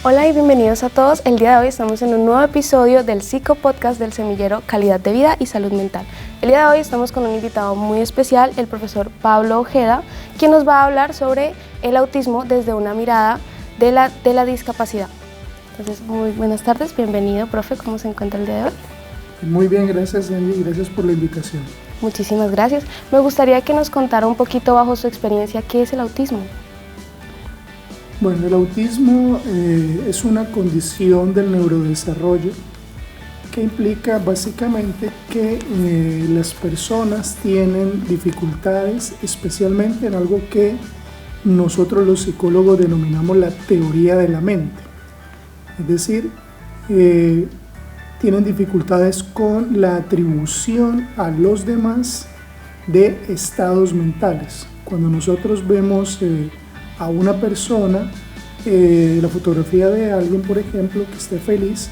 Hola y bienvenidos a todos. El día de hoy estamos en un nuevo episodio del Psicopodcast del Semillero Calidad de Vida y Salud Mental. El día de hoy estamos con un invitado muy especial, el profesor Pablo Ojeda, quien nos va a hablar sobre el autismo desde una mirada de la discapacidad. Entonces, muy buenas tardes, bienvenido, profe. ¿Cómo se encuentra el día de hoy? Muy bien, gracias, Andy, gracias por la invitación. Muchísimas gracias. Me gustaría que nos contara un poquito bajo su experiencia qué es el autismo. Bueno, el autismo es una condición del neurodesarrollo que implica básicamente que las personas tienen dificultades, especialmente en algo que nosotros los psicólogos denominamos la teoría de la mente. Es decir, tienen dificultades con la atribución a los demás de estados mentales. Cuando nosotros vemos a una persona, la fotografía de alguien, por ejemplo, que esté feliz,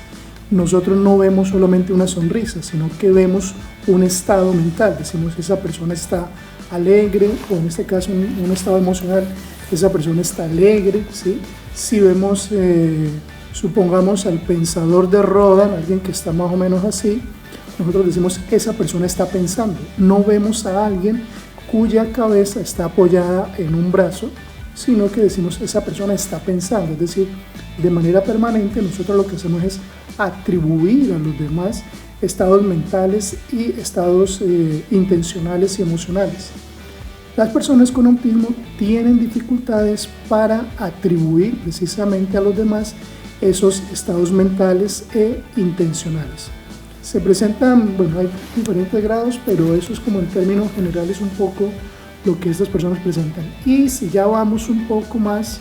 nosotros no vemos solamente una sonrisa, sino que vemos un estado mental. Decimos, esa persona está alegre, o en este caso un estado emocional, esa persona está alegre, ¿sí? Si vemos, supongamos al pensador de Rodan, alguien que está más o menos así, nosotros decimos, esa persona está pensando. No vemos a alguien cuya cabeza está apoyada en un brazo, sino que decimos, esa persona está pensando. Es decir, de manera permanente nosotros lo que hacemos es atribuir a los demás estados mentales y estados intencionales y emocionales. Las personas con autismo tienen dificultades para atribuir precisamente a los demás esos estados mentales e intencionales. Se presentan, bueno, hay diferentes grados, pero eso es como en términos generales un poco lo que estas personas presentan. Y si ya vamos un poco más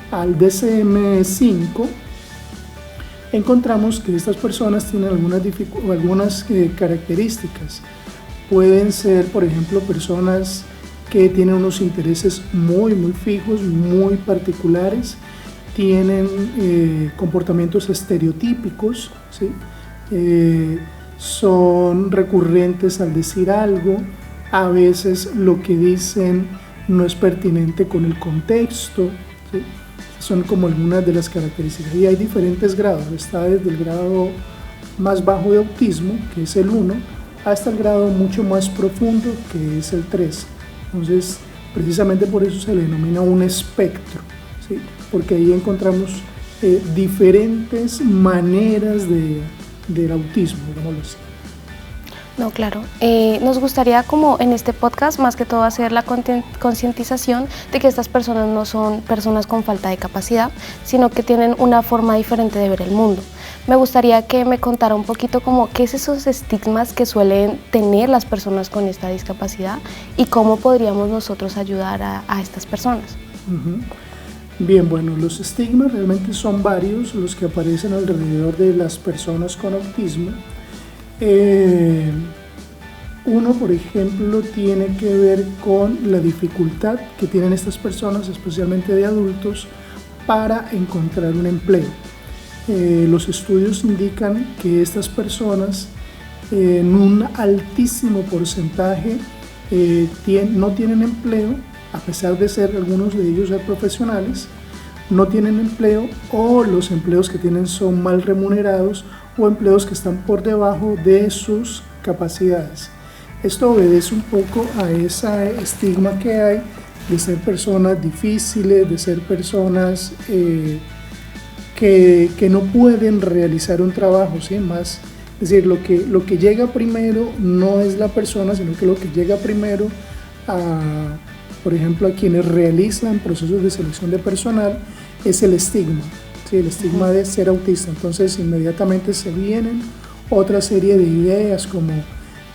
al DSM-5, encontramos que estas personas tienen algunas características. Pueden ser, por ejemplo, personas que tienen unos intereses muy fijos, muy particulares, tienen comportamientos estereotípicos, ¿sí? Son recurrentes al decir algo, a veces lo que dicen no es pertinente con el contexto, ¿sí? Son como algunas de las características. Y hay diferentes grados, está desde el grado más bajo de autismo, que es el 1, hasta el grado mucho más profundo, que es el 3. Entonces, precisamente por eso se le denomina un espectro, ¿sí? Porque ahí encontramos diferentes maneras del autismo, digámoslo así. No, claro. Nos gustaría como en este podcast más que todo hacer la concientización de que estas personas no son personas con falta de capacidad, sino que tienen una forma diferente de ver el mundo. Me gustaría que me contara un poquito como qué es esos estigmas que suelen tener las personas con esta discapacidad y cómo podríamos nosotros ayudar a estas personas. Bien, bueno, los estigmas realmente son varios los que aparecen alrededor de las personas con autismo. Uno, por ejemplo, tiene que ver con la dificultad que tienen estas personas, especialmente de adultos, para encontrar un empleo. Los estudios indican que estas personas en un altísimo porcentaje no tienen empleo, a pesar de ser algunos de ellos ser profesionales, no tienen empleo, o los empleos que tienen son mal remunerados o empleos que están por debajo de sus capacidades. Esto obedece un poco a ese estigma que hay de ser personas difíciles, de ser personas que no pueden realizar un trabajo, ¿sí? Más, es decir, lo que llega primero no es la persona, sino que lo que llega primero por ejemplo, a quienes realizan procesos de selección de personal es el estigma, ¿sí? El estigma de ser autista. Entonces inmediatamente se vienen otra serie de ideas como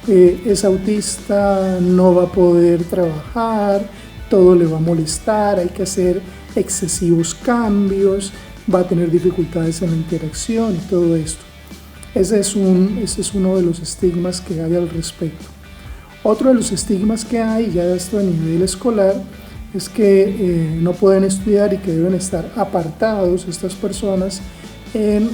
es autista, no va a poder trabajar, todo le va a molestar, hay que hacer excesivos cambios, va a tener dificultades en la interacción y todo esto. Ese es uno de los estigmas que hay al respecto. Otro de los estigmas que hay, ya esto a nivel escolar, es que no pueden estudiar y que deben estar apartados estas personas en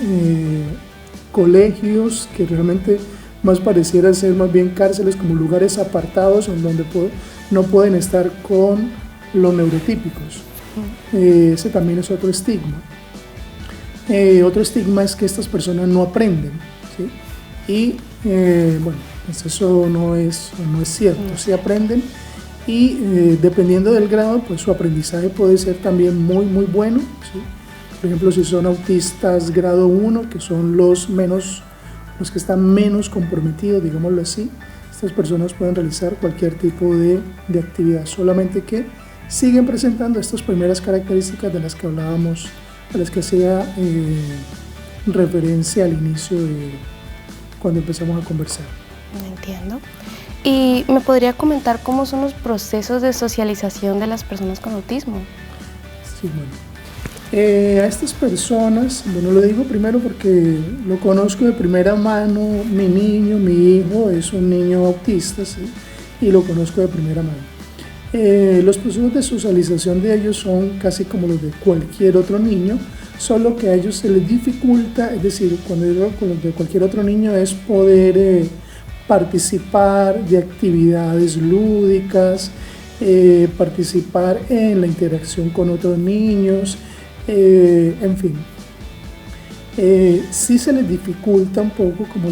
colegios que realmente más pareciera ser más bien cárceles, como lugares apartados en donde no pueden estar con los neurotípicos. Ese también es otro estigma. Otro estigma es que estas personas no aprenden, ¿sí? Y bueno, pues eso no es cierto, sí aprenden y dependiendo del grado, pues su aprendizaje puede ser también muy bueno, ¿sí? Por ejemplo, si son autistas grado 1, que son los que están menos comprometidos, digámoslo así, estas personas pueden realizar cualquier tipo de actividad, solamente que siguen presentando estas primeras características de las que hablábamos, a las que hacía referencia al inicio de cuando empezamos a conversar. Entiendo. ¿Y me podría comentar cómo son los procesos de socialización de las personas con autismo? Sí, bueno. A estas personas, bueno, lo digo primero porque lo conozco de primera mano, mi hijo es un niño autista, ¿sí? Y lo conozco de primera mano. Los procesos de socialización de ellos son casi como los de cualquier otro niño, solo que a ellos se les dificulta, es decir, cuando digo con los de cualquier otro niño es poder participar de actividades lúdicas, participar en la interacción con otros niños, en fin. Sí se les dificulta un poco, como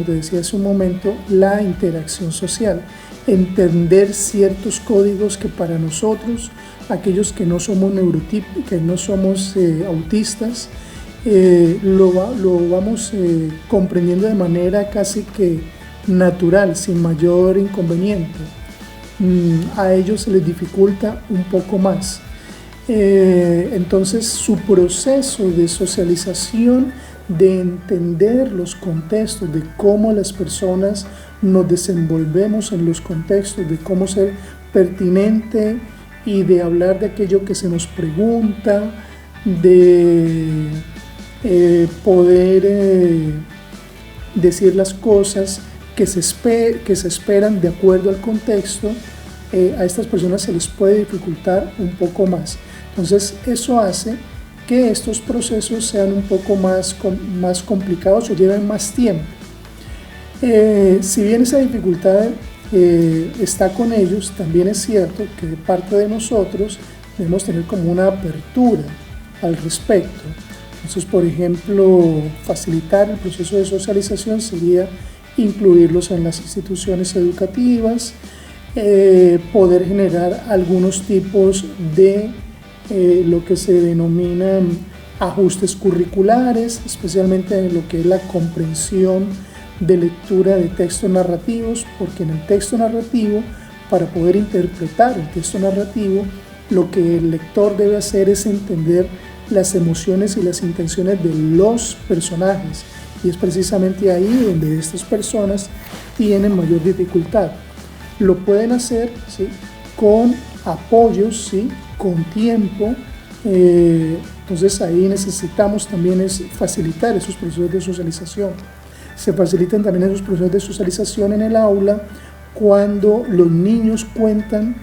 te decía hace un momento, la interacción social, entender ciertos códigos que para nosotros, aquellos que no somos neurotípicos, que no somos autistas, lo vamos comprendiendo de manera casi que natural, sin mayor inconveniente. A ellos se les dificulta un poco más. Entonces su proceso de socialización, de entender los contextos, de cómo las personas nos desenvolvemos en los contextos, de cómo ser pertinente y de hablar de aquello que se nos pregunta, de poder decir las cosas que se esperan de acuerdo al contexto, a estas personas se les puede dificultar un poco más. Entonces eso hace que estos procesos sean un poco más complicados o lleven más tiempo. Si bien esa dificultad está con ellos, también es cierto que de parte de nosotros debemos tener como una apertura al respecto. Entonces, por ejemplo, facilitar el proceso de socialización sería incluirlos en las instituciones educativas, poder generar algunos tipos de lo que se denominan ajustes curriculares, especialmente en lo que es la comprensión de lectura de textos narrativos, porque en el texto narrativo, para poder interpretar el texto narrativo, lo que el lector debe hacer es entender las emociones y las intenciones de los personajes, y es precisamente ahí donde estas personas tienen mayor dificultad. Lo pueden hacer, ¿sí?, con apoyos, ¿sí?, con tiempo. Entonces ahí necesitamos también facilitar esos procesos de socialización. Se facilitan también esos procesos de socialización en el aula cuando los niños cuentan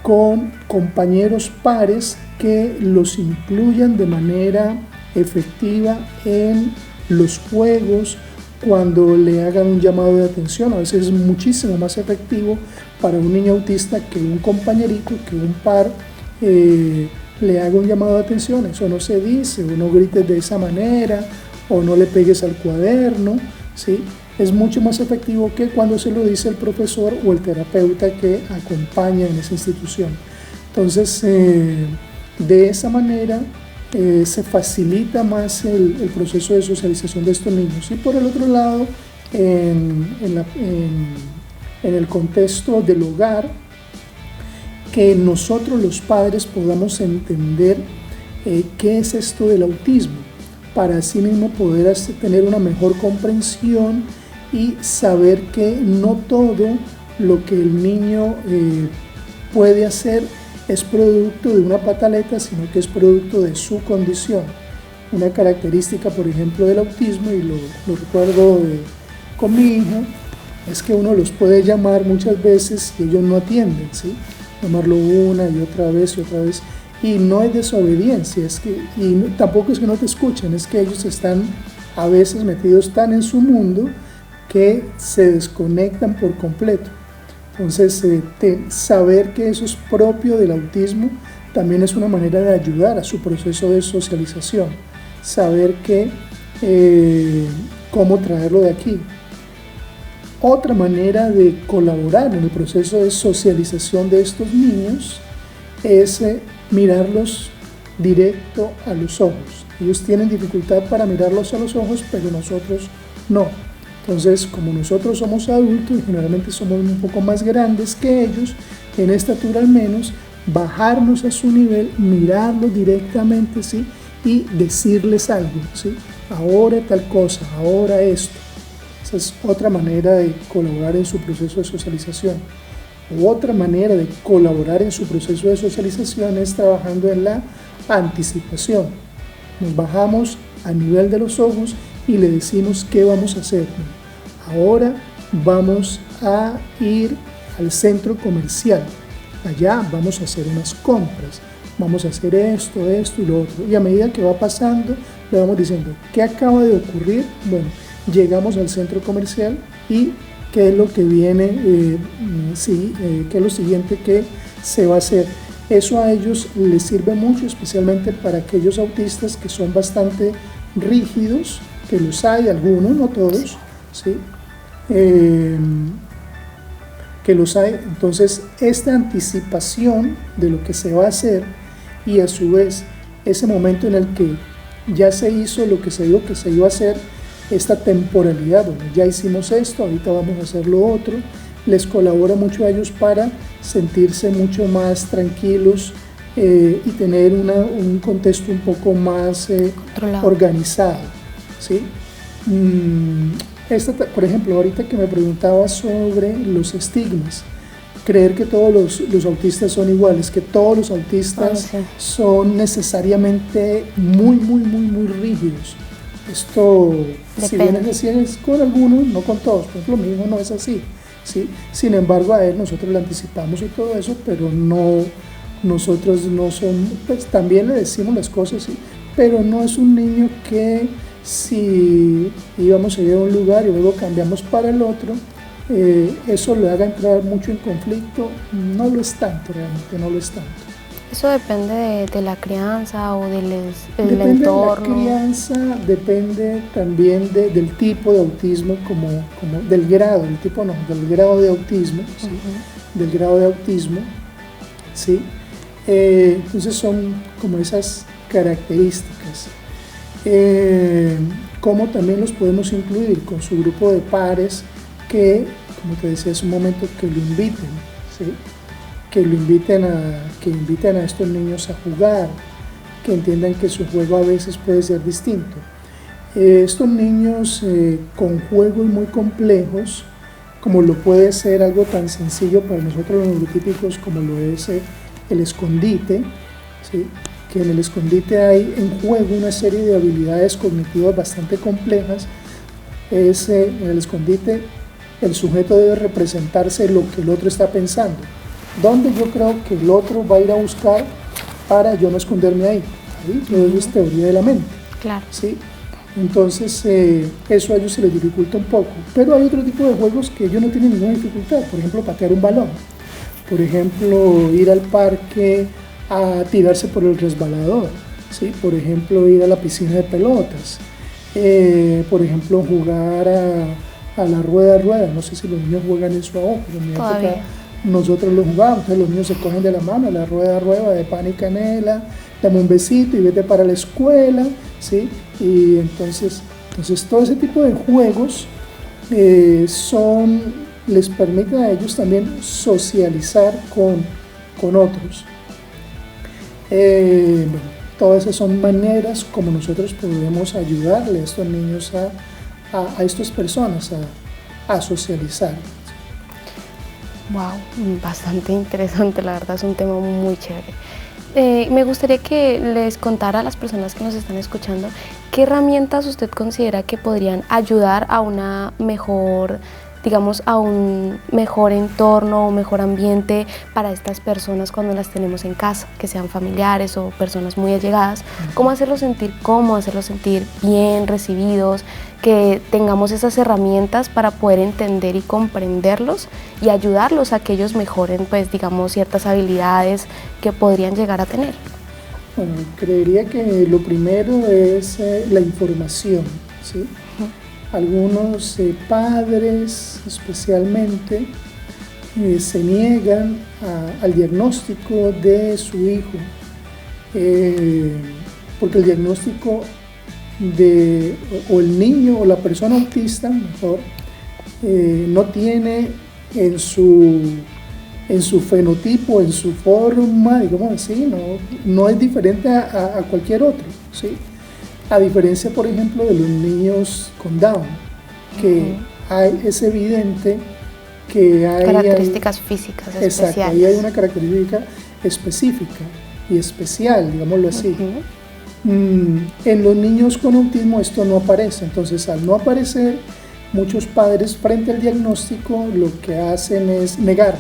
con compañeros pares que los incluyan de manera efectiva en los juegos, cuando le hagan un llamado de atención. A veces es muchísimo más efectivo para un niño autista que un compañerito, que un par le haga un llamado de atención. Eso no se dice, o no grites de esa manera, o no le pegues al cuaderno, ¿sí? Es mucho más efectivo que cuando se lo dice el profesor o el terapeuta que acompaña en esa institución. Entonces, de esa manera se facilita más el proceso de socialización de estos niños. Y por el otro lado, en el contexto del hogar, que nosotros los padres podamos entender qué es esto del autismo, para así mismo poder tener una mejor comprensión y saber que no todo lo que el niño puede hacer es producto de una pataleta, sino que es producto de su condición. Una característica, por ejemplo, del autismo, y lo recuerdo con mi hijo, es que uno los puede llamar muchas veces y ellos no atienden, ¿sí? Llamarlo una y otra vez, y no es desobediencia, y tampoco es que no te escuchen, es que ellos están a veces metidos tan en su mundo que se desconectan por completo. Entonces, saber que eso es propio del autismo también es una manera de ayudar a su proceso de socialización. saber cómo traerlo de aquí. Otra manera de colaborar en el proceso de socialización de estos niños es mirarlos directo a los ojos. Ellos tienen dificultad para mirarlos a los ojos, pero nosotros no. Entonces, como nosotros somos adultos y generalmente somos un poco más grandes que ellos, en estatura al menos, bajarnos a su nivel, mirarlos directamente, ¿sí? Y decirles algo, ¿sí? Ahora tal cosa, ahora esto. Esa es otra manera de colaborar en su proceso de socialización. Otra manera de colaborar en su proceso de socialización es trabajando en la anticipación. Nos bajamos a nivel de los ojos y le decimos qué vamos a hacer. Ahora vamos a ir al centro comercial. Allá vamos a hacer unas compras. Vamos a hacer esto y lo otro. Y a medida que va pasando, le vamos diciendo, ¿qué acaba de ocurrir? Bueno, llegamos al centro comercial y qué es lo que viene, qué es lo siguiente que se va a hacer. Eso a ellos les sirve mucho, especialmente para aquellos autistas que son bastante rígidos, que los hay, algunos, no todos, ¿sí? Que los hay. Entonces, esta anticipación de lo que se va a hacer y a su vez ese momento en el que ya se hizo lo que se dijo que se iba a hacer, esta temporalidad, bueno, ya hicimos esto, ahorita vamos a hacer lo otro, les colabora mucho a ellos para sentirse mucho más tranquilos y tener un contexto un poco más organizado, ¿sí? Por ejemplo, ahorita que me preguntaba sobre los estigmas, creer que todos los autistas son iguales, que todos los autistas son necesariamente muy rígidos. Esto, depende. Si bien es así, es con algunos, no con todos. Por ejemplo, mi hijo no es así, ¿sí? Sin embargo, a él nosotros le anticipamos y todo eso, pero no, nosotros no somos, pues también le decimos las cosas, ¿sí? Pero no es un niño que si íbamos a ir a un lugar y luego cambiamos para el otro, eso le haga entrar mucho en conflicto. No lo es tanto, realmente no lo es tanto. ¿Eso depende de la crianza o del depende entorno? De la crianza, depende también del tipo de autismo, como del grado, del tipo no, del grado de autismo, ¿sí? Del grado de autismo, ¿sí? Entonces son como esas características. Cómo también los podemos incluir con su grupo de pares que, como te decía hace un momento, que lo inviten, ¿sí? Que inviten a estos niños a jugar, que entiendan que su juego a veces puede ser distinto. Estos niños con juegos muy complejos, como lo puede ser algo tan sencillo para nosotros los neurotípicos como lo es el escondite, ¿sí? Que en el escondite hay en juego una serie de habilidades cognitivas bastante complejas. En el escondite el sujeto debe representarse lo que el otro está pensando. ¿Dónde yo creo que el otro va a ir a buscar para yo no esconderme ahí? ¿Sí? Todo eso es teoría de la mente. Claro. ¿Sí? Entonces, eso a ellos se les dificulta un poco. Pero hay otro tipo de juegos que ellos no tienen ninguna dificultad. Por ejemplo, patear un balón. Por ejemplo, ir al parque a tirarse por el resbalador. ¿Sí? Por ejemplo, ir a la piscina de pelotas. Por ejemplo, jugar a la rueda. No sé si los niños juegan eso ahora, pero en mi época nosotros lo jugábamos. Entonces los niños se cogen de la mano, la rueda de pan y canela, dame un besito y vete para la escuela, ¿sí? Y entonces todo ese tipo de juegos les permiten a ellos también socializar con otros. Todas esas son maneras como nosotros podemos ayudarle a estos niños, a estas personas a socializar. Wow, bastante interesante, la verdad es un tema muy chévere. Me gustaría que les contara a las personas que nos están escuchando qué herramientas usted considera que podrían ayudar a una mejor, digamos, a un mejor entorno o mejor ambiente para estas personas cuando las tenemos en casa, que sean familiares o personas muy allegadas. ¿Cómo hacerlos sentir cómodos, hacerlos sentir bien recibidos, que tengamos esas herramientas para poder entender y comprenderlos y ayudarlos a que ellos mejoren, pues, digamos, ciertas habilidades que podrían llegar a tener? Bueno, creería que lo primero es la información, ¿sí? Algunos padres especialmente se niegan al diagnóstico de su hijo, porque el diagnóstico o el niño o la persona autista, mejor, no tiene en su fenotipo, en su forma, digamos así, no es diferente a cualquier otro, ¿sí? A diferencia, por ejemplo, de los niños con Down, que es evidente que hay características físicas especiales. Exacto, ahí hay una característica específica y especial, digámoslo así. En los niños con autismo esto no aparece, entonces al no aparecer, muchos padres frente al diagnóstico lo que hacen es negarlo,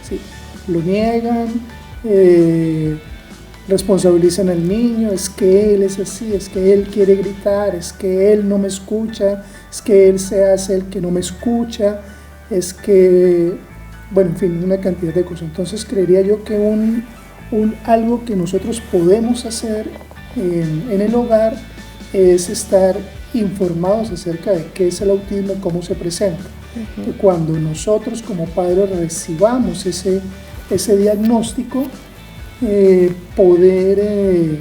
¿sí? Lo niegan, responsabilizan al niño, es que él es así, es que él quiere gritar, es que él no me escucha, es que él se hace el que no me escucha, es que, bueno, en fin, una cantidad de cosas. Entonces creería yo que algo que nosotros podemos hacer en el hogar es estar informados acerca de qué es el autismo y cómo se presenta. Que cuando nosotros como padres recibamos ese diagnóstico, poder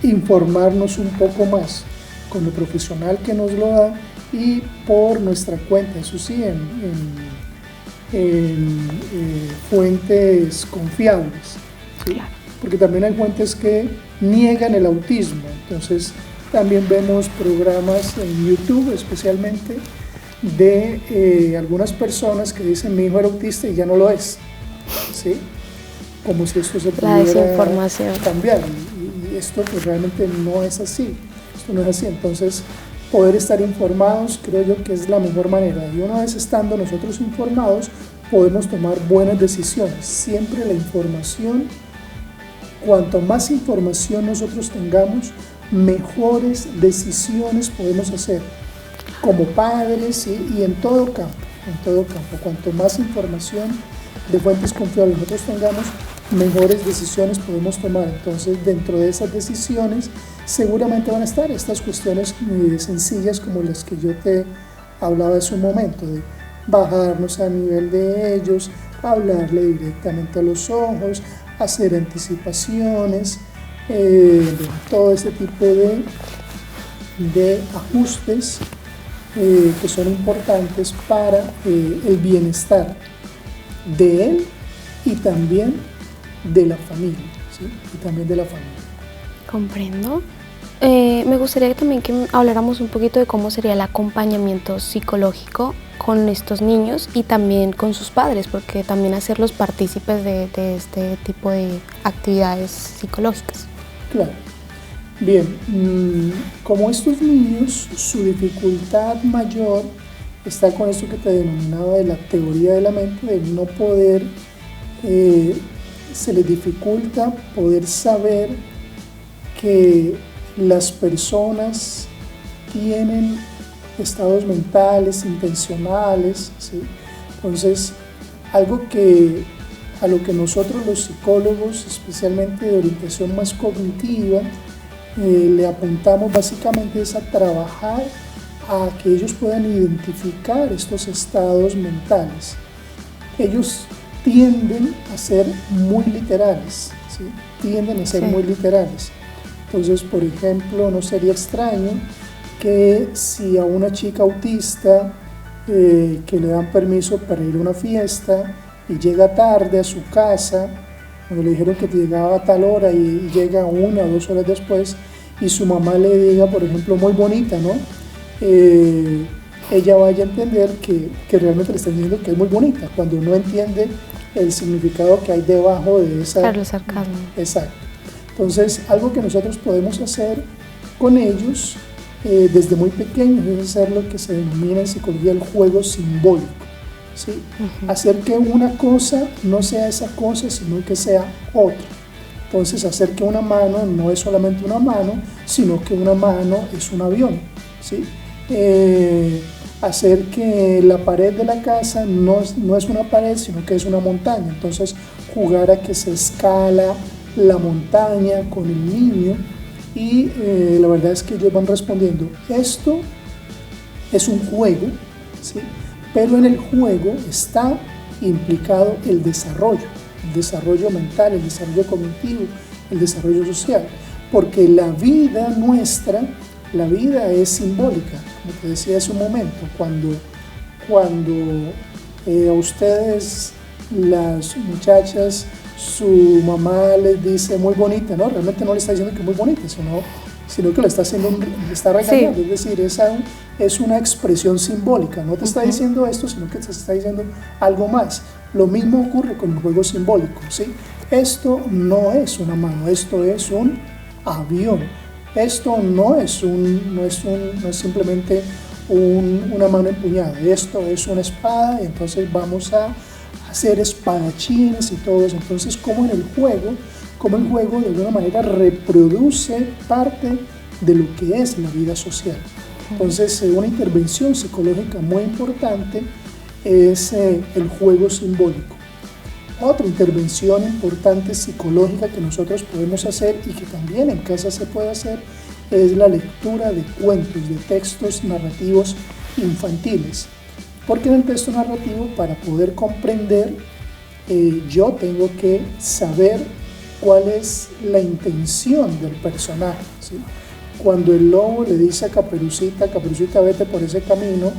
informarnos un poco más con el profesional que nos lo da y por nuestra cuenta, eso sí, en fuentes confiables, ¿sí? Claro. Porque también hay fuentes que niegan el autismo, entonces también vemos programas en YouTube especialmente de algunas personas que dicen mi hijo era autista y ya no lo es, ¿sí? Como si esto se pudiera cambiar, y esto pues realmente no es así, esto no es así. Entonces poder estar informados creo yo que es la mejor manera, y una vez estando nosotros informados podemos tomar buenas decisiones. Siempre la información, cuanto más información nosotros tengamos, mejores decisiones podemos hacer como padres, ¿sí? Y en todo campo, cuanto más información de fuentes confiables nosotros tengamos, mejores decisiones podemos tomar. Entonces dentro de esas decisiones seguramente van a estar estas cuestiones sencillas como las que yo te hablaba hace un momento, de bajarnos a nivel de ellos, hablarle directamente a los ojos, hacer anticipaciones, todo este tipo de ajustes que son importantes para el bienestar de él y también de la familia, ¿sí? Y también de la familia. Comprendo. Me gustaría también que habláramos un poquito de cómo sería el acompañamiento psicológico con estos niños y también con sus padres, porque también hacerlos partícipes de este tipo de actividades psicológicas. Claro. Bien, como estos niños, su dificultad mayor está con esto que te denominaba de la teoría de la mente, de no poder, se les dificulta poder saber que las personas tienen estados mentales, intencionales, ¿sí? Entonces, algo a lo que nosotros los psicólogos, especialmente de orientación más cognitiva, le apuntamos básicamente es a trabajar a que ellos puedan identificar estos estados mentales. Ellos tienden a ser muy literales, ¿sí? Tienden a ser muy literales. Entonces, por ejemplo, no sería extraño que si a una chica autista que le dan permiso para ir a una fiesta y llega tarde a su casa, cuando le dijeron que llegaba a tal hora y llega 1 o 2 horas después, y su mamá le diga, por ejemplo, muy bonita, ¿no? Ella vaya a entender que realmente le están diciendo que es muy bonita, cuando no entiende el significado que hay debajo de esa... Claro, el sarcasmo. Exacto. Entonces, algo que nosotros podemos hacer con ellos desde muy pequeños es hacer lo que se denomina en psicología el juego simbólico, ¿sí? Hacer que una cosa no sea esa cosa, sino que sea otra. Entonces, hacer que una mano no es solamente una mano, sino que una mano es un avión, ¿sí? Hacer que la pared de la casa no es una pared, sino que es una montaña. Entonces, jugar a que se escala la montaña con el niño y la verdad es que ellos van respondiendo, esto es un juego, ¿sí? Pero en el juego está implicado el desarrollo mental, el desarrollo cognitivo, el desarrollo social, porque la vida nuestra, la vida es simbólica, como te decía hace un momento, cuando a ustedes, las muchachas, su mamá les dice muy bonita, ¿no? Realmente no le está diciendo que es muy bonita, sino que le está regañando, sí. Es decir, esa es una expresión simbólica, no te está diciendo esto, sino que te está diciendo algo más. Lo mismo ocurre con el juego simbólico, ¿sí? Esto no es una mano, esto es un avión. Esto no es simplemente una mano empuñada, esto es una espada, y entonces vamos a hacer espadachines y todo eso. Entonces, como el juego de alguna manera reproduce parte de lo que es la vida social. Entonces, una intervención psicológica muy importante es el juego simbólico. Otra intervención importante psicológica que nosotros podemos hacer y que también en casa se puede hacer es la lectura de cuentos, de textos narrativos infantiles. Porque en el texto narrativo, para poder comprender, yo tengo que saber cuál es la intención del personaje, ¿sí? Cuando el lobo le dice a Caperucita, Caperucita, vete por ese camino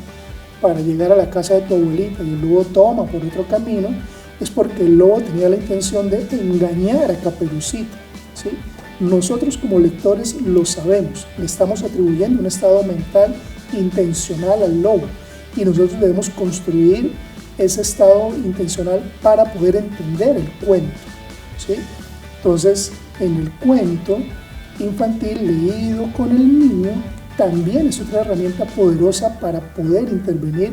para llegar a la casa de tu abuelita, y el lobo toma por otro camino, es porque el lobo tenía la intención de engañar a Caperucita, ¿sí? Nosotros como lectores lo sabemos, le estamos atribuyendo un estado mental intencional al lobo y nosotros debemos construir ese estado intencional para poder entender el cuento, ¿sí? Entonces, en el cuento infantil leído con el niño también es otra herramienta poderosa para poder intervenir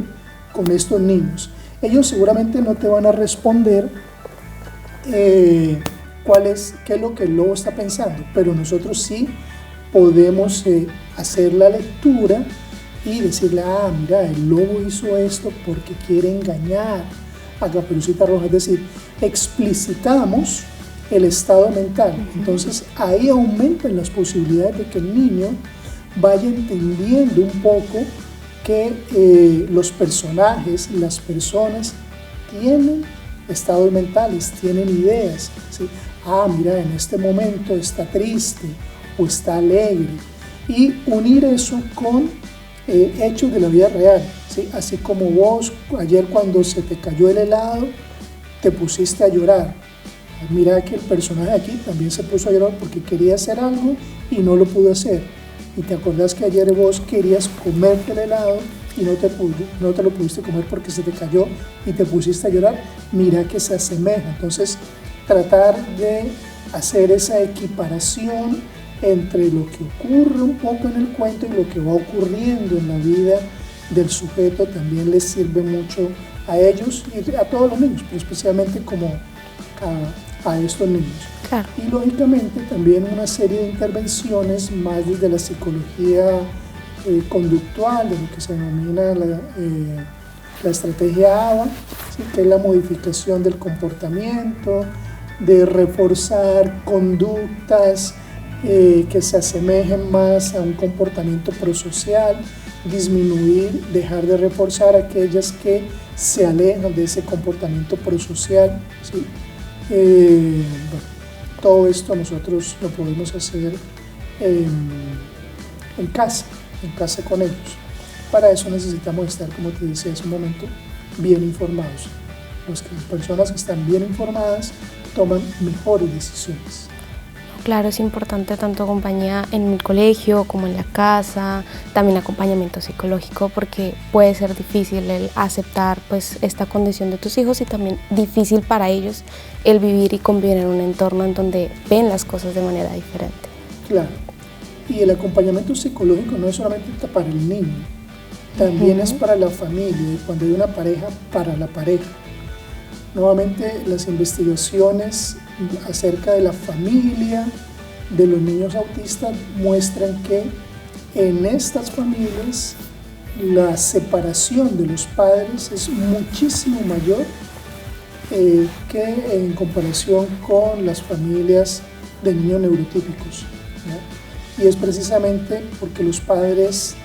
con estos niños. Ellos seguramente no te van a responder qué es lo que el lobo está pensando, pero nosotros sí podemos hacer la lectura y decirle, mira, el lobo hizo esto porque quiere engañar a Caperucita Roja, es decir, explicitamos el estado mental. Entonces ahí aumentan las posibilidades de que el niño vaya entendiendo un poco que los personajes, las personas tienen estados mentales, tienen ideas, ¿sí? Mira, en este momento está triste o está alegre, y unir eso con hechos de la vida real, ¿sí? Así como vos ayer cuando se te cayó el helado te pusiste a llorar, mira que el personaje aquí también se puso a llorar porque quería hacer algo y no lo pudo hacer, y te acordás que ayer vos querías comerte el helado y no te lo pudiste comer porque se te cayó y te pusiste a llorar, mira que se asemeja. Entonces, tratar de hacer esa equiparación entre lo que ocurre un poco en el cuento y lo que va ocurriendo en la vida del sujeto también les sirve mucho a ellos y a todos los niños, pero especialmente como a estos niños. Claro. Y lógicamente también una serie de intervenciones más desde la psicología conductual, de lo que se denomina la estrategia ABA, ¿sí? Que es la modificación del comportamiento, de reforzar conductas que se asemejen más a un comportamiento prosocial, disminuir, dejar de reforzar aquellas que se alejan de ese comportamiento prosocial, ¿sí? Todo esto nosotros lo podemos hacer en casa con ellos. Para eso necesitamos estar, como te decía hace un momento, bien informados. Las personas que están bien informadas toman mejores decisiones. Claro, es importante tanto compañía en el colegio como en la casa, también acompañamiento psicológico, porque puede ser difícil el aceptar pues esta condición de tus hijos y también difícil para ellos el vivir y convivir en un entorno en donde ven las cosas de manera diferente. Claro, y el acompañamiento psicológico no es solamente para el niño, también es para la familia, y cuando hay una pareja, para la pareja. Nuevamente, las investigaciones acerca de la familia de los niños autistas muestran que en estas familias la separación de los padres es muchísimo mayor que en comparación con las familias de niños neurotípicos, ¿ya? Y es precisamente porque los padres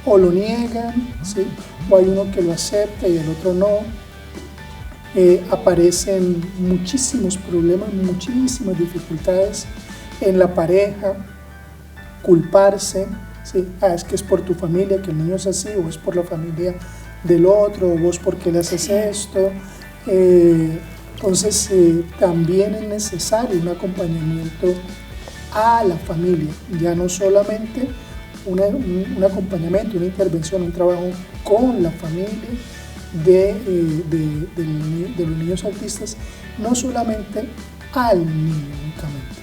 o lo niegan, ¿sí? O hay uno que lo acepta y el otro no. Aparecen muchísimos problemas, muchísimas dificultades en la pareja, culparse, ¿sí? Es que es por tu familia que el niño es así, o es por la familia del otro, o vos por qué le haces esto. Entonces también es necesario un acompañamiento a la familia, ya no solamente un acompañamiento, una intervención, un trabajo con la familia de los niños autistas, no solamente al niño únicamente.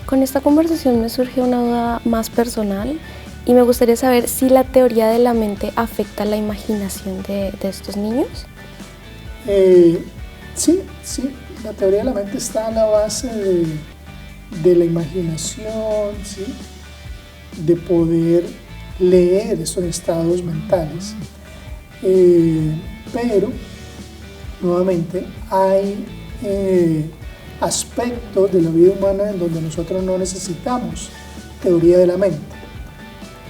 Con esta conversación me surge una duda más personal y me gustaría saber si la teoría de la mente afecta la imaginación de estos niños. Sí, la teoría de la mente está a la base de la imaginación, ¿sí? De poder leer esos estados mentales. Pero, nuevamente, hay aspectos de la vida humana en donde nosotros no necesitamos teoría de la mente.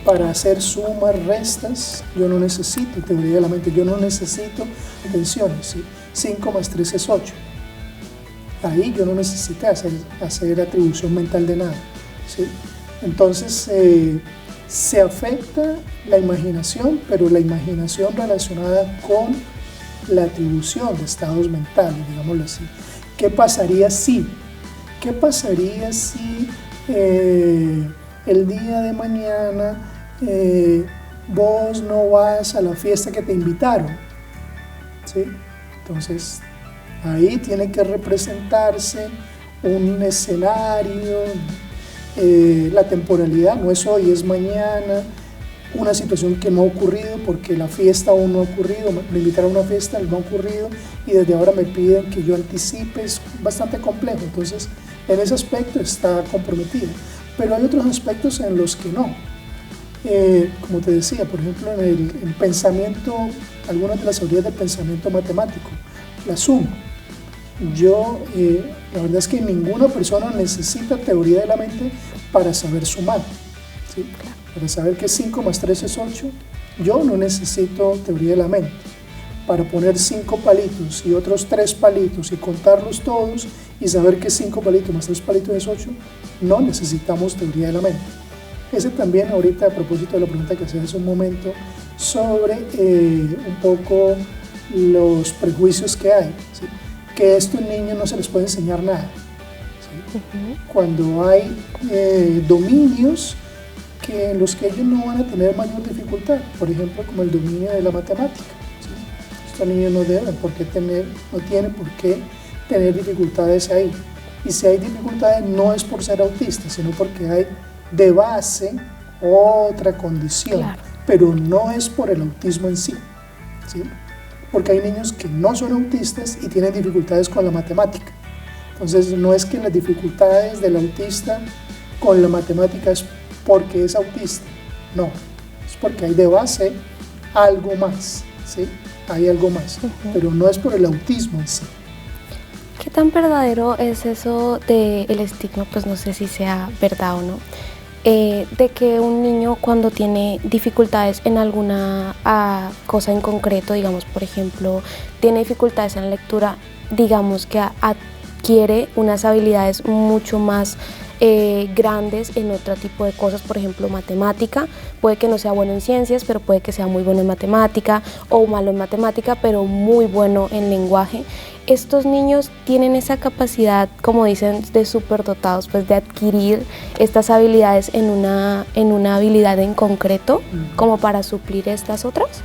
Para hacer sumas, restas, yo no necesito teoría de la mente, yo no necesito, atención, ¿sí? 5 más 3 es 8. Ahí yo no necesité hacer atribución mental de nada, ¿sí? Entonces, se afecta la imaginación, pero la imaginación relacionada con la atribución de estados mentales, digámoslo así. ¿Qué pasaría si? ¿Qué pasaría si el día de mañana vos no vas a la fiesta que te invitaron? ¿Sí? Entonces, ahí tiene que representarse un escenario, la temporalidad, no es hoy, es mañana, una situación que no ha ocurrido porque la fiesta aún no ha ocurrido, me invitaron a una fiesta, no ha ocurrido y desde ahora me piden que yo anticipe, es bastante complejo, entonces en ese aspecto está comprometido, pero hay otros aspectos en los que no. Como te decía, por ejemplo, en el pensamiento, algunas de las teorías del pensamiento matemático, la suma. La verdad es que ninguna persona necesita teoría de la mente para saber sumar, ¿sí? Para saber que 5 más 3 es 8, yo no necesito teoría de la mente. Para poner 5 palitos y otros 3 palitos y contarlos todos y saber que 5 palitos más 3 palitos es 8, no necesitamos teoría de la mente. Ese también, ahorita a propósito de la pregunta que hacía hace un momento sobre un poco los prejuicios que hay, ¿sí? Que a estos niños no se les puede enseñar nada, ¿sí? Cuando hay dominios en los que ellos no van a tener mayor dificultad, por ejemplo, como el dominio de la matemática, ¿sí? Estos niños no tienen por qué tener dificultades ahí. Y si hay dificultades no es por ser autistas, sino porque hay de base otra condición, claro. Pero no es por el autismo en sí, ¿sí? Porque hay niños que no son autistas y tienen dificultades con la matemática. Entonces no es que las dificultades del autista con la matemática es porque es autista, no, es porque hay de base algo más, ¿sí? Hay algo más, pero no es por el autismo en sí. ¿Qué tan verdadero es eso del estigma? Pues no sé si sea verdad o no. De que un niño cuando tiene dificultades en alguna cosa en concreto, digamos, por ejemplo, tiene dificultades en la lectura, digamos que adquiere unas habilidades mucho más grandes en otro tipo de cosas, por ejemplo, matemática, puede que no sea bueno en ciencias, pero puede que sea muy bueno en matemática, o malo en matemática, pero muy bueno en lenguaje. Estos niños tienen esa capacidad, como dicen, de superdotados, pues de adquirir estas habilidades en una habilidad en concreto, como para suplir estas otras.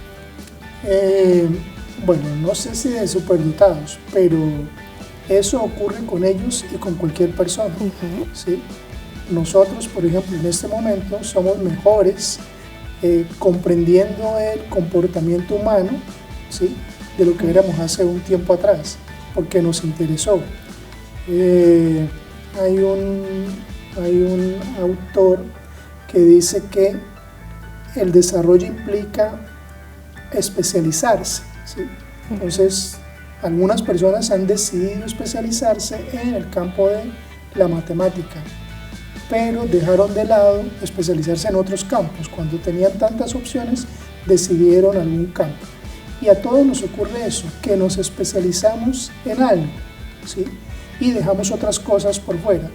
Bueno, no sé si de superdotados, pero eso ocurre con ellos y con cualquier persona, ¿sí? Nosotros, por ejemplo, en este momento somos mejores comprendiendo el comportamiento humano, ¿sí? De lo que éramos hace un tiempo atrás, porque nos interesó. Hay un autor que dice que el desarrollo implica especializarse, ¿sí? Entonces, algunas personas han decidido especializarse en el campo de la matemática, pero dejaron de lado especializarse en otros campos. Cuando tenían tantas opciones, decidieron algún campo. Y a todos nos ocurre eso, que nos especializamos en algo, ¿sí? Y dejamos otras cosas por fuera.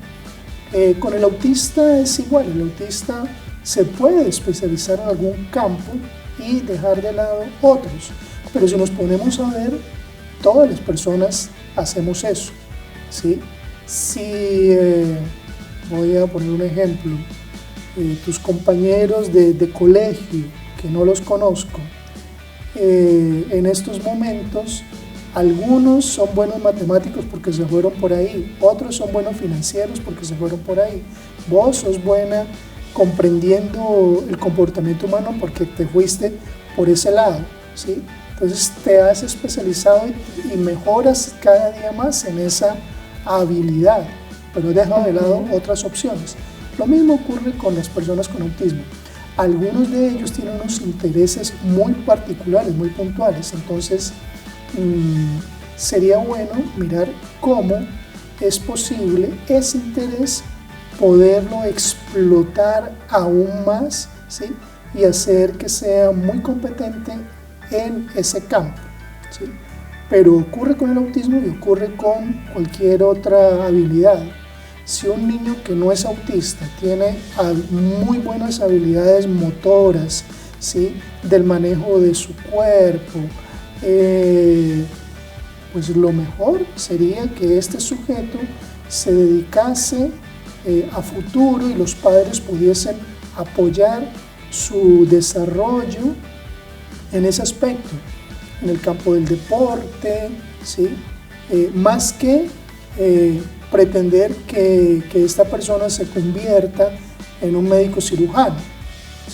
Con el autista es igual, el autista se puede especializar en algún campo y dejar de lado otros, pero si nos ponemos a ver, todas las personas hacemos eso, ¿sí? Si, voy a poner un ejemplo, tus compañeros de colegio, que no los conozco, en estos momentos, algunos son buenos matemáticos porque se fueron por ahí, otros son buenos financieros porque se fueron por ahí. Vos sos buena comprendiendo el comportamiento humano porque te fuiste por ese lado, ¿sí? Entonces te has especializado y mejoras cada día más en esa habilidad, pero deja de lado otras opciones. Lo mismo ocurre con las personas con autismo. Algunos de ellos tienen unos intereses muy particulares, muy puntuales, entonces sería bueno mirar cómo es posible ese interés poderlo explotar aún más, ¿sí? Y hacer que sea muy competente en ese campo, ¿sí? Pero ocurre con el autismo y ocurre con cualquier otra habilidad. Si un niño que no es autista tiene muy buenas habilidades motoras, ¿sí? Del manejo de su cuerpo, pues lo mejor sería que este sujeto se dedicase a futuro y los padres pudiesen apoyar su desarrollo en ese aspecto, en el campo del deporte, ¿sí? Más que pretender que esta persona se convierta en un médico cirujano,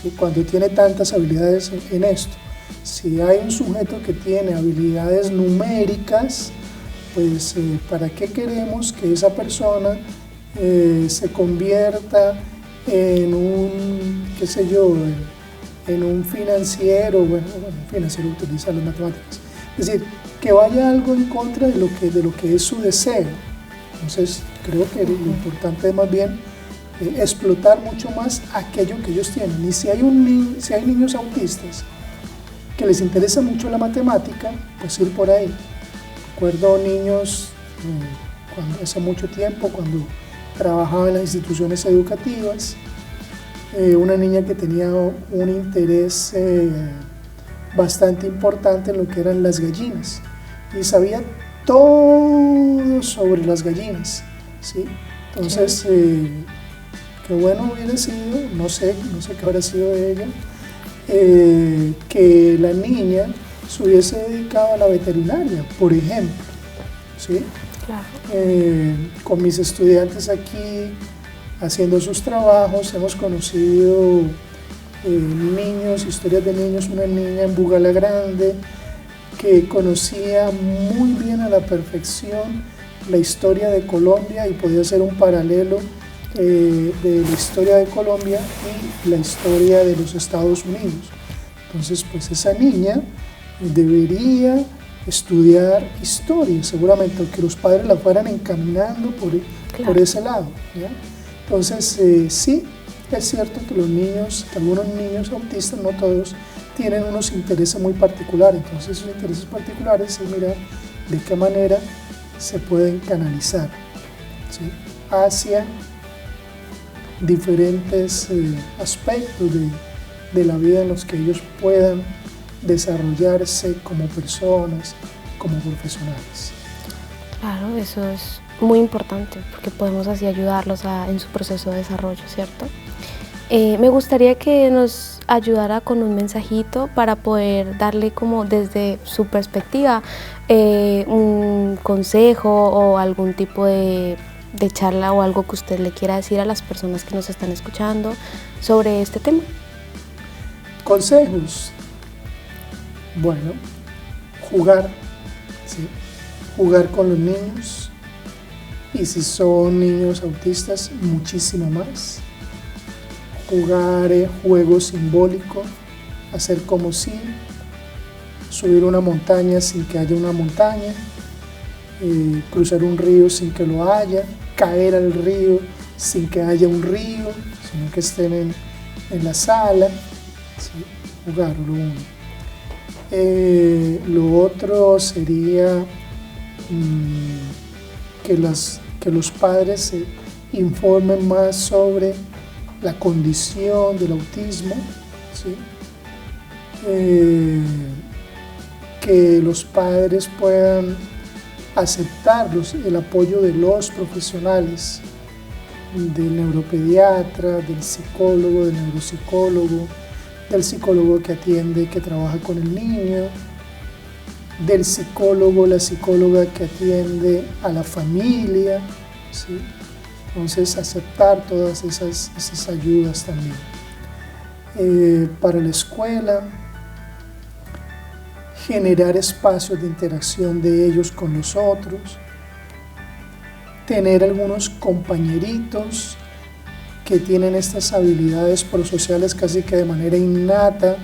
¿sí? Cuando tiene tantas habilidades en esto. Si hay un sujeto que tiene habilidades numéricas, pues ¿para qué queremos que esa persona se convierta en un, qué sé yo, en un financiero? Bueno, un financiero utiliza las matemáticas. Es decir, que vaya algo en contra de lo que es su deseo. Entonces, creo que lo importante es más bien explotar mucho más aquello que ellos tienen. Y si hay niños autistas que les interesa mucho la matemática, pues ir por ahí. Recuerdo niños hace mucho tiempo, cuando trabajaba en las instituciones educativas, una niña que tenía un interés bastante importante en lo que eran las gallinas y sabía todo sobre las gallinas, ¿sí? Entonces, qué bueno hubiera sido, no sé qué habrá sido de ella, que la niña se hubiese dedicado a la veterinaria, por ejemplo, ¿sí? Claro. Con mis estudiantes aquí haciendo sus trabajos hemos conocido niños, historias de niños, una niña en Bugalagrande que conocía muy bien a la perfección la historia de Colombia y podía hacer un paralelo de la historia de Colombia y la historia de los Estados Unidos. Entonces, pues esa niña debería estudiar historia, seguramente, aunque los padres la fueran encaminando por ese lado, ¿ya? Entonces, sí, es cierto que algunos niños autistas, no todos, tienen unos intereses muy particulares. Entonces, esos intereses particulares es mirar de qué manera se pueden canalizar, ¿sí? Hacia diferentes aspectos de la vida en los que ellos puedan desarrollarse como personas, como profesionales. Claro, eso es muy importante porque podemos así ayudarlos en su proceso de desarrollo, ¿cierto? Me gustaría que nos ayudara con un mensajito para poder darle como desde su perspectiva un consejo o algún tipo de charla o algo que usted le quiera decir a las personas que nos están escuchando sobre este tema. Consejos. Bueno, jugar, ¿sí? Jugar con los niños, y si son niños autistas, muchísimo más. Jugar juegos simbólicos, hacer como si, subir una montaña sin que haya una montaña, cruzar un río sin que lo haya, caer al río sin que haya un río, sino que estén en la sala, ¿sí? Jugar, lo uno. Lo otro sería que los padres se informen más sobre la condición del autismo, ¿sí? Que los padres puedan aceptar el apoyo de los profesionales, del neuropediatra, del psicólogo, del neuropsicólogo, del psicólogo que atiende, que trabaja con el niño, del psicólogo, la psicóloga que atiende a la familia, ¿sí? Entonces aceptar todas esas ayudas también. Para la escuela, generar espacios de interacción de ellos con los otros, tener algunos compañeritos que tienen estas habilidades prosociales casi que de manera innata,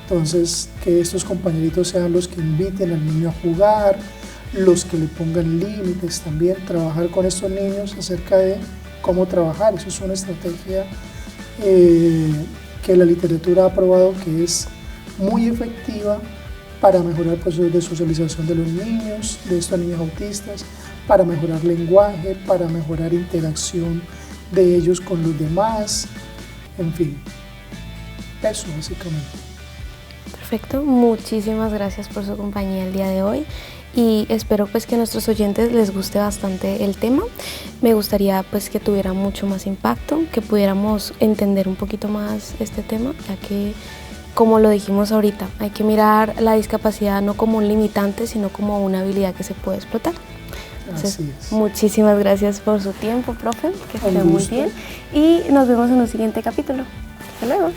entonces que estos compañeritos sean los que inviten al niño a jugar, los que le pongan límites también, trabajar con estos niños acerca de cómo trabajar. Eso es una estrategia que la literatura ha probado que es muy efectiva para mejorar el proceso de socialización de los niños, de estos niños autistas, para mejorar lenguaje, para mejorar interacción de ellos con los demás, en fin, eso básicamente. Perfecto, muchísimas gracias por su compañía el día de hoy y espero pues que a nuestros oyentes les guste bastante el tema. Me gustaría pues que tuviera mucho más impacto, que pudiéramos entender un poquito más este tema, ya que como lo dijimos ahorita, hay que mirar la discapacidad no como un limitante, sino como una habilidad que se puede explotar. Entonces, muchísimas gracias por su tiempo, profe, que esté muy bien y nos vemos en un siguiente capítulo. Hasta luego.